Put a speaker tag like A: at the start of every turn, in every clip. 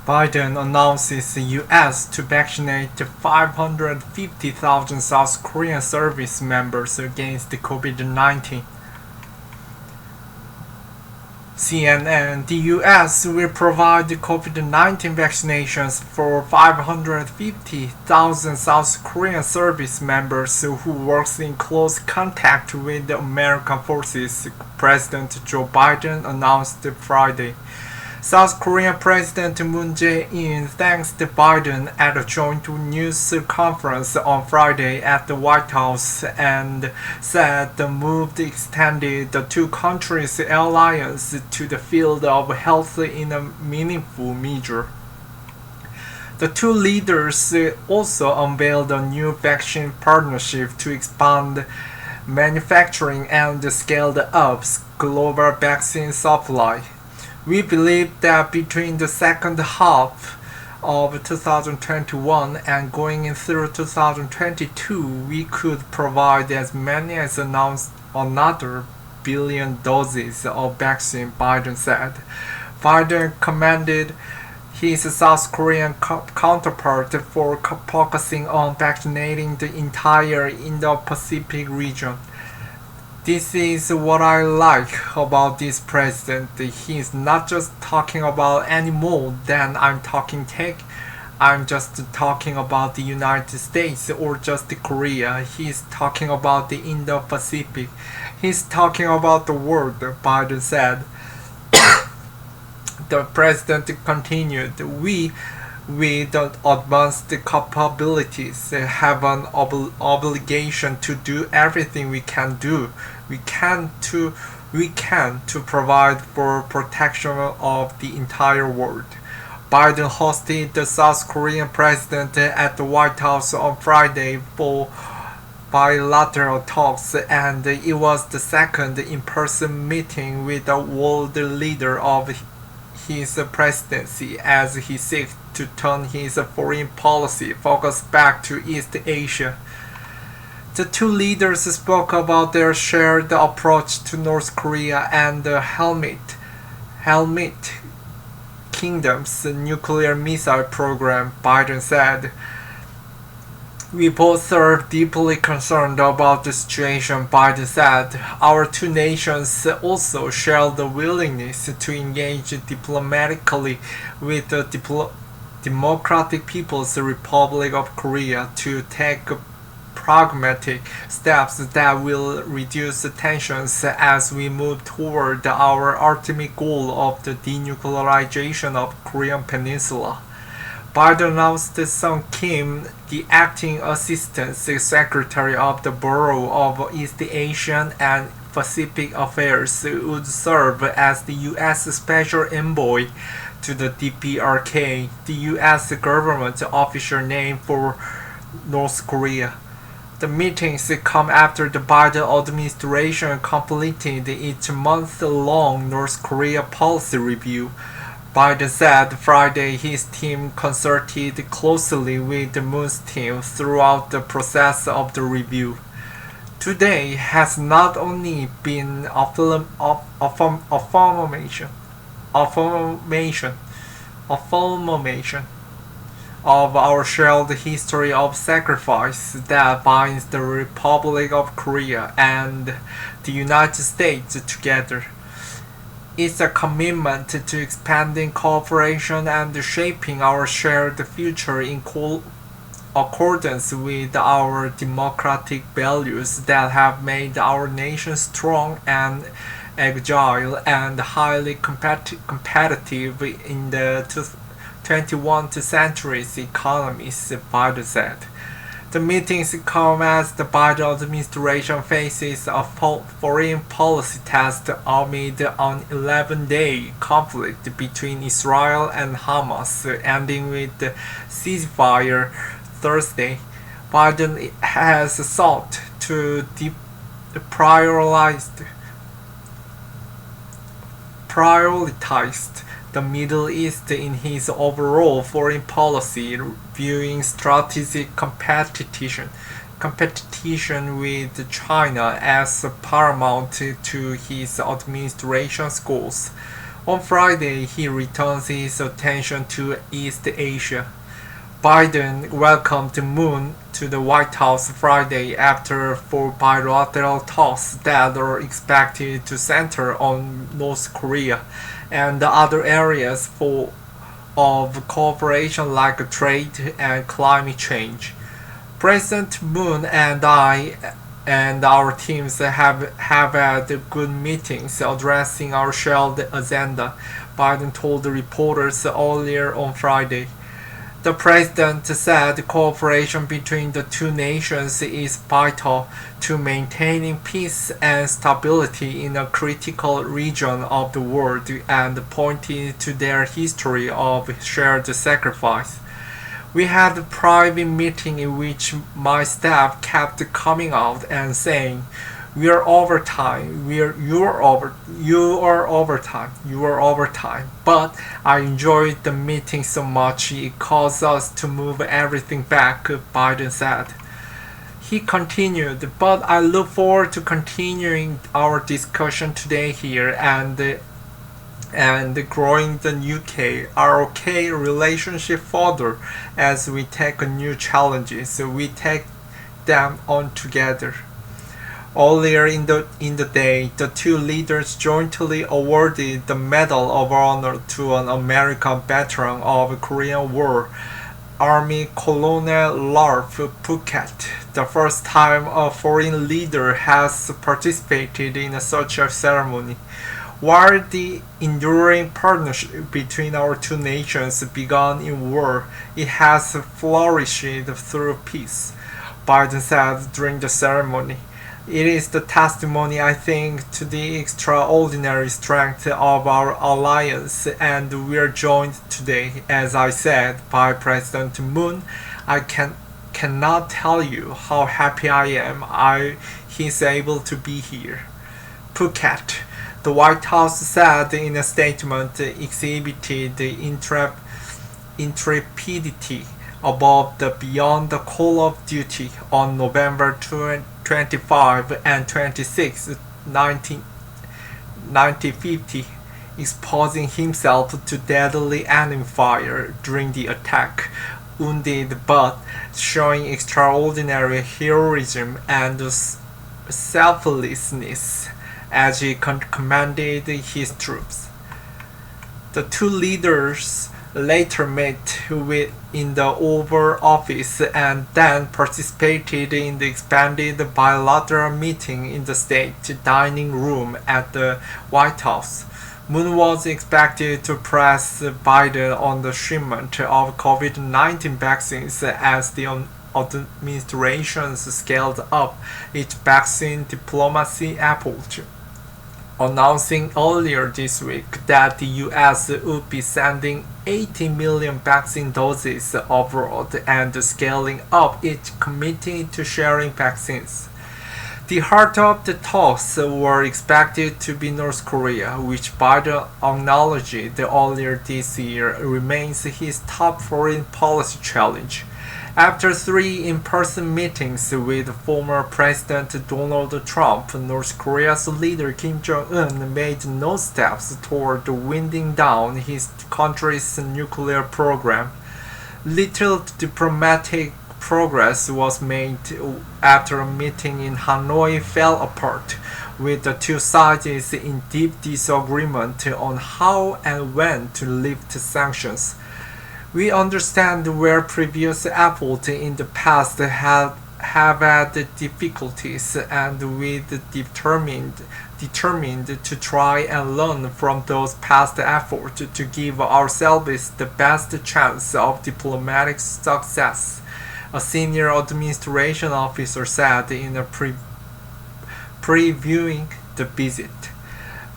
A: Biden announces the U.S. to vaccinate 550,000 South Korean service members against COVID-19. CNN, the U.S. will provide COVID-19 vaccinations for 550,000 South Korean service members who work in close contact with the American forces, President Joe Biden announced Friday. South Korean President Moon Jae-In thanked Biden at a joint news conference on Friday at the White House and said the move extended the two countries' alliance to the field of health in a meaningful measure. The two leaders also unveiled a new vaccine partnership to expand manufacturing and scale up global vaccine supply. We believe that between the second half of 2021 and going through 2022, we could provide as many as another billion doses of vaccine, Biden said. Biden commended his South Korean counterpart for focusing on vaccinating the entire Indo-Pacific region. This is what I like about this president. He's not just talking about any more than I'm talking tech. I'm just talking about the United States or just Korea. He's talking about the Indo-Pacific. He's talking about the world, Biden said. The president continued, We, with advanced capabilities, have an obligation to do everything we can do. We can to provide for protection of the entire world. Biden hosted the South Korean president at the White House on Friday for bilateral talks, and it was the second in-person meeting with a world leader of his presidency as he seeks to turn his foreign policy focus back to East Asia. The two leaders spoke about their shared approach to North Korea and the Helmut Kingdom's nuclear missile program, Biden said. We both are deeply concerned about the situation, Biden said. Our two nations also share the willingness to engage diplomatically with the Democratic People's Republic of Korea to take pragmatic steps that will reduce tensions as we move toward our ultimate goal of the denuclearization of Korean Peninsula. Biden announced Sung Kim, the acting Assistant Secretary of the Bureau of East Asian and Pacific Affairs, would serve as the U.S. Special Envoy to the DPRK, the U.S. government official name for North Korea. The meetings come after the Biden administration completed its month-long North Korea policy review. Biden said Friday his team consulted closely with Moon's team throughout the process of the review. Today has not only been affirmation of our shared history of sacrifice that binds the Republic of Korea and the United States together. It's a commitment to expanding cooperation and shaping our shared future in accordance with our democratic values that have made our nation strong and agile and highly competitive in the 21st century's economies, Biden said. The meetings come as the Biden administration faces a foreign policy test amid an 11-day conflict between Israel and Hamas, ending with the ceasefire Thursday. Biden has sought to prioritize the Middle East in his overall foreign policy, viewing strategic competition with China as paramount to his administration's goals. On Friday, he returns his attention to East Asia. Biden welcomed Moon to the White House Friday after four bilateral talks that are expected to center on North Korea and other areas of cooperation like trade and climate change. President Moon and I and our teams have had good meetings addressing our shared agenda, Biden told reporters earlier on Friday. The president said cooperation between the two nations is vital to maintaining peace and stability in a critical region of the world and pointed to their history of shared sacrifice. We had a private meeting in which my staff kept coming out and saying, "We are overtime. You are overtime. But I enjoyed the meeting so much it caused us to move everything back," Biden said. He continued, "But I look forward to continuing our discussion today here and growing the UK relationship further as we take new challenges. We take them on together." Earlier in the day, the two leaders jointly awarded the Medal of Honor to an American veteran of the Korean War, Army Colonel Ralph Puckett, the first time a foreign leader has participated in such a ceremony. While the enduring partnership between our two nations began in war, it has flourished through peace, Biden said during the ceremony. "It is the testimony, I think, to the extraordinary strength of our alliance, and we are joined today, as I said, by President Moon. I cannot tell you how happy I am he's able to be here." Phuket, the White House said in a statement, exhibited intrepidity above the beyond the call of duty on November 25 and 26, 1950, exposing himself to deadly enemy fire during the attack, wounded but showing extraordinary heroism and selflessness as he commanded his troops. The two leaders later met in the Oval Office and then participated in the expanded bilateral meeting in the state dining room at the White House. Moon was expected to press Biden on the shipment of COVID-19 vaccines as the administration scaled up its vaccine diplomacy effort, announcing earlier this week that the U.S. would be sending 80 million vaccine doses abroad and scaling up its commitment to sharing vaccines. The heart of the talks were expected to be North Korea, which Biden acknowledged earlier this year remains his top foreign policy challenge. After three in-person meetings with former President Donald Trump, North Korea's leader Kim Jong-un made no steps toward winding down his country's nuclear program. Little diplomatic progress was made after a meeting in Hanoi fell apart, with the two sides in deep disagreement on how and when to lift sanctions. "We understand where previous efforts in the past have had difficulties, and we're determined to try and learn from those past efforts to give ourselves the best chance of diplomatic success," a senior administration officer said in a previewing the visit.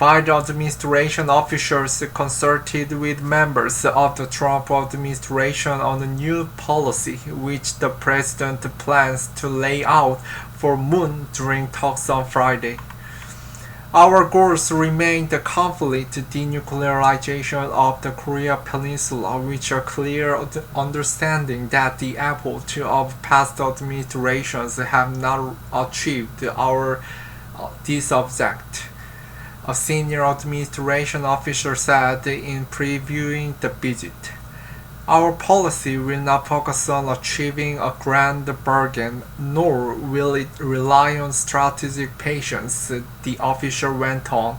A: Biden administration officials consulted with members of the Trump administration on a new policy, which the president plans to lay out for Moon during talks on Friday. "Our goals remain the complete denuclearization of the Korean Peninsula, with a clear understanding that the efforts of past administrations have not achieved this object," a senior administration official said in previewing the visit. Our policy will not focus on achieving a grand bargain, nor will it rely on strategic patience, the official went on.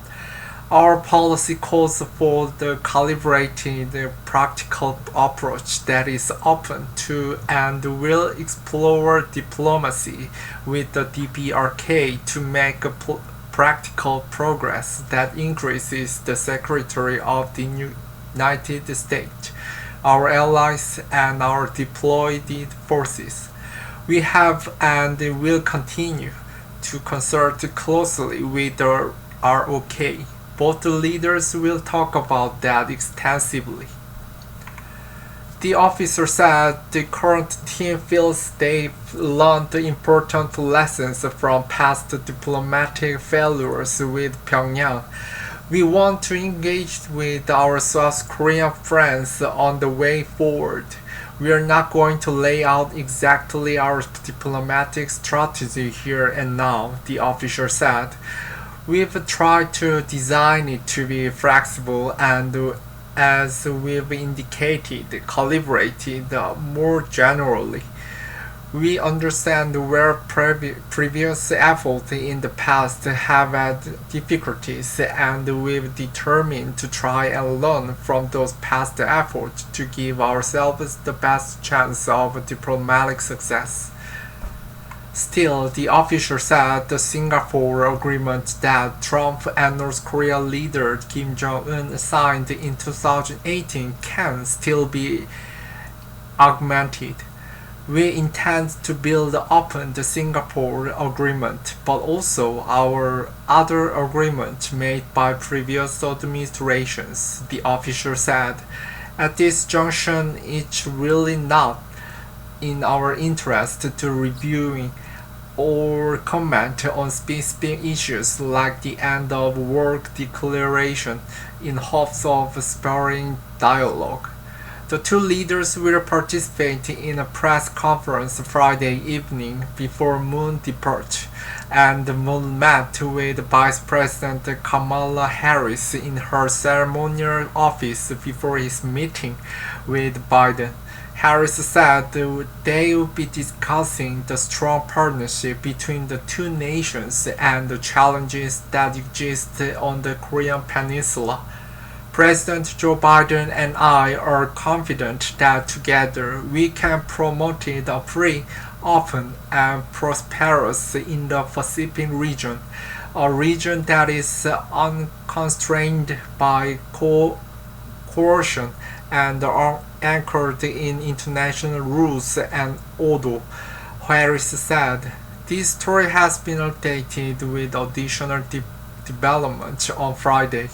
A: Our policy calls for the calibrated, practical approach that is open to and will explore diplomacy with the DPRK to make practical progress that increases the security of the United States, our allies, and our deployed forces. We have and will continue to consult closely with the ROK. Both leaders will talk about that extensively. The officer said the current team feels they've learned important lessons from past diplomatic failures with Pyongyang. We want to engage with our South Korean friends on the way forward. We are not going to lay out exactly our diplomatic strategy here and now, the officer said. We've tried to design it to be flexible and, as we've indicated, calibrated more generally. We understand where previous efforts in the past have had difficulties, and we've determined to try and learn from those past efforts to give ourselves the best chance of diplomatic success. Still, the official said the Singapore agreement that Trump and North Korea leader Kim Jong-un signed in 2018 can still be augmented. We intend to build upon the Singapore agreement, but also our other agreements made by previous administrations, the official said. At this junction, it's really not in our interest to review or comment on specific issues like the end of work declaration in hopes of spurring dialogue. The two leaders will participate in a press conference Friday evening before Moon departure, and Moon met with Vice President Kamala Harris in her ceremonial office before his meeting with Biden. Harris said they will be discussing the strong partnership between the two nations and the challenges that exist on the Korean Peninsula. President Joe Biden and I are confident that together we can promote a free, open, and prosperous Indo-Pacific region, a region that is unconstrained by coercion and anchored in international rules and order, Harris said. This story has been updated with additional development on Friday.